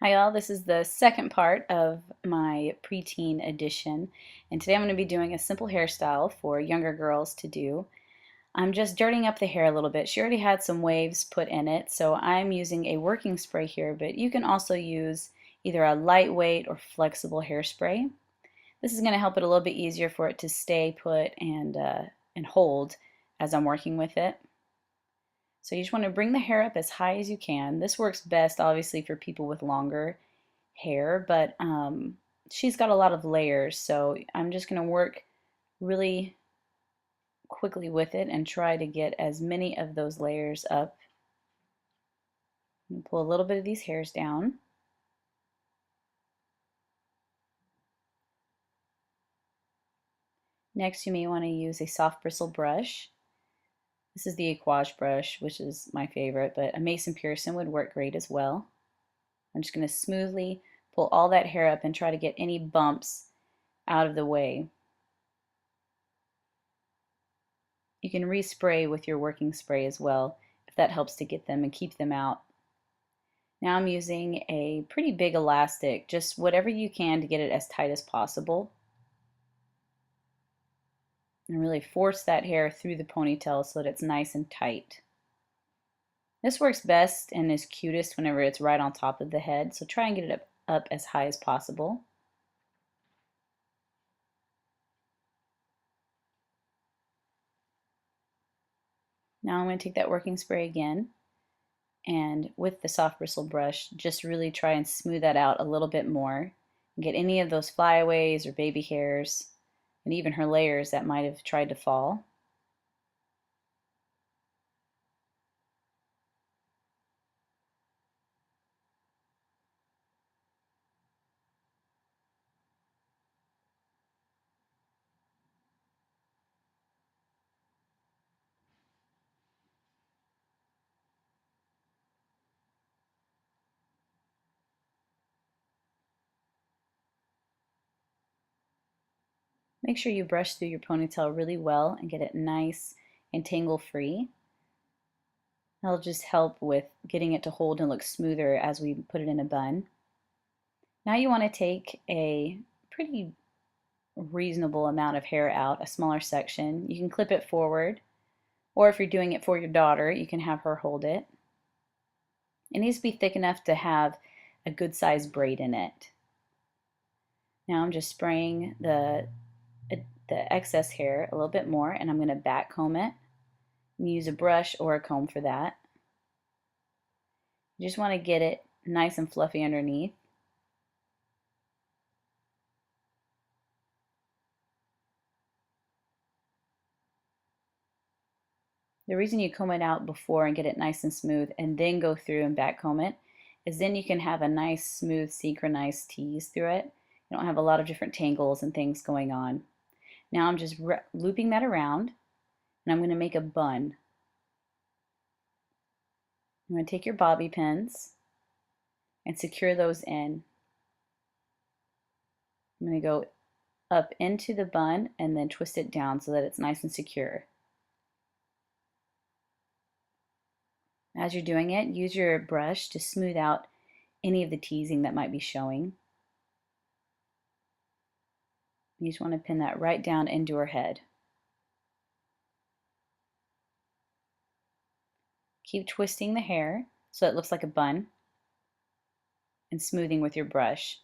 Hi all, this is the second part of my preteen edition, and today I'm going to be doing a simple hairstyle for younger girls to do. I'm just dirtying up the hair a little bit. She already had some waves put in it, so I'm using a working spray here, but you can also use either a lightweight or flexible hairspray. This is going to help it a little bit easier for it to stay put and hold as I'm working with it. So you just want to bring the hair up as high as you can. This works best obviously for people with longer hair, but she's got a lot of layers, so I'm just going to work really quickly with it and try to get as many of those layers up. And pull a little bit of these hairs down. Next, you may want to use a soft bristle brush. This is the Aquage brush, which is my favorite, but a Mason Pearson would work great as well. I'm just going to smoothly pull all that hair up and try to get any bumps out of the way. You can respray with your working spray as well if that helps to get them and keep them out. Now I'm using a pretty big elastic, just whatever you can to get it as tight as possible. And really force that hair through the ponytail so that it's nice and tight. This works best and is cutest whenever it's right on top of the head, so try and get it up as high as possible. Now I'm going to take that working spray again, and with the soft bristle brush, just really try and smooth that out a little bit more and get any of those flyaways or baby hairs and even her layers that might have tried to fall. Make sure you brush through your ponytail really well and get it nice and tangle free. That'll just help with getting it to hold and look smoother as we put it in a bun. Now you want to take a pretty reasonable amount of hair out, a smaller section. You can clip it forward, or if you're doing it for your daughter, you can have her hold it. It needs to be thick enough to have a good sized braid in it. Now I'm just spraying the excess hair a little bit more, and I'm going to back comb it. You use a brush or a comb for that. You just want to get it nice and fluffy underneath. The reason you comb it out before and get it nice and smooth and then go through and back comb it is then you can have a nice smooth synchronized tease through it. You don't have a lot of different tangles and things going on. Now I'm just looping that around, and I'm going to make a bun. I'm going to take your bobby pins and secure those in. I'm going to go up into the bun and then twist it down so that it's nice and secure. As you're doing it, use your brush to smooth out any of the teasing that might be showing. You just want to pin that right down into her head. Keep twisting the hair so it looks like a bun and smoothing with your brush.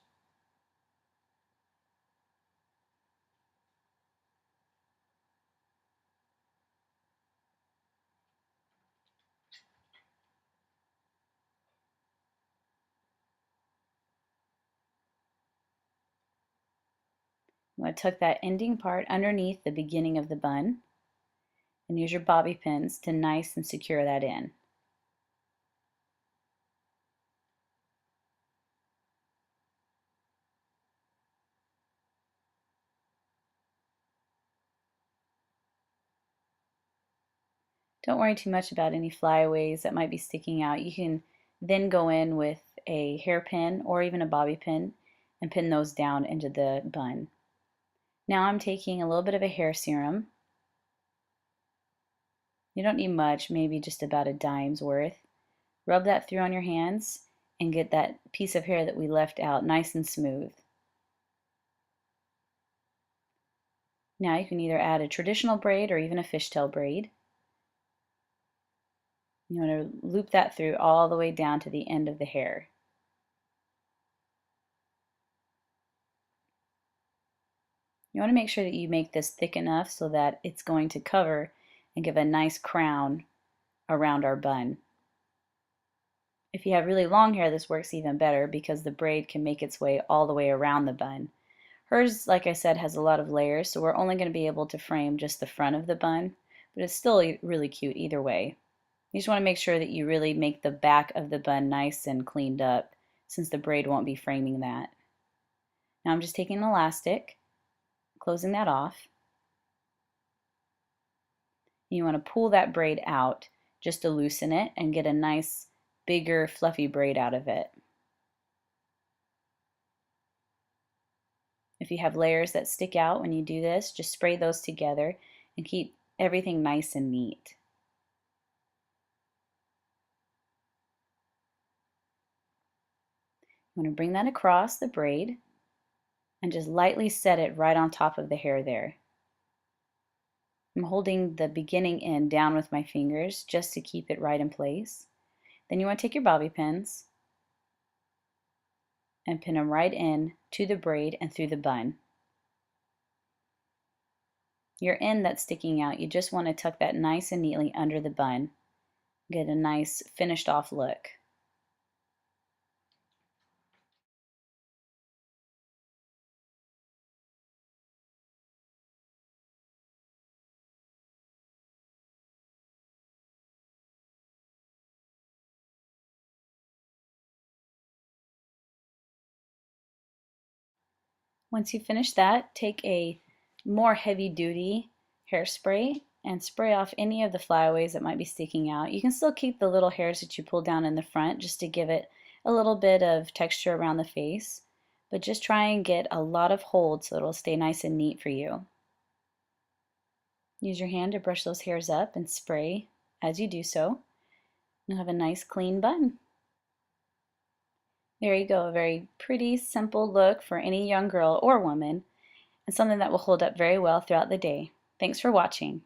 You want to tuck that ending part underneath the beginning of the bun and use your bobby pins to nice and secure that in. Don't worry too much about any flyaways that might be sticking out. You can then go in with a hairpin or even a bobby pin and pin those down into the bun. Now I'm taking a little bit of a hair serum. You don't need much, maybe just about a dime's worth. Rub that through on your hands and get that piece of hair that we left out nice and smooth. Now you can either add a traditional braid or even a fishtail braid. You want to loop that through all the way down to the end of the hair. You want to make sure that you make this thick enough so that it's going to cover and give a nice crown around our bun. If you have really long hair, this works even better because the braid can make its way all the way around the bun. Hers, like I said, has a lot of layers, so we're only going to be able to frame just the front of the bun, but it's still really cute either way. You just want to make sure that you really make the back of the bun nice and cleaned up, since the braid won't be framing that. Now I'm just taking an elastic, closing that off. You want to pull that braid out just to loosen it and get a nice, bigger, fluffy braid out of it. If you have layers that stick out when you do this, just spray those together and keep everything nice and neat. I'm going to bring that across the braid and just lightly set it right on top of the hair there. I'm holding the beginning end down with my fingers just to keep it right in place. Then you want to take your bobby pins and pin them right in to the braid and through the bun. Your end that's sticking out, you just want to tuck that nice and neatly under the bun. Get a nice finished off look. Once you finish that, take a more heavy-duty hairspray and spray off any of the flyaways that might be sticking out. You can still keep the little hairs that you pull down in the front just to give it a little bit of texture around the face, but just try and get a lot of hold so it'll stay nice and neat for you. Use your hand to brush those hairs up and spray as you do so. You'll have a nice clean bun. There you go, a very pretty, simple look for any young girl or woman, and something that will hold up very well throughout the day. Thanks for watching.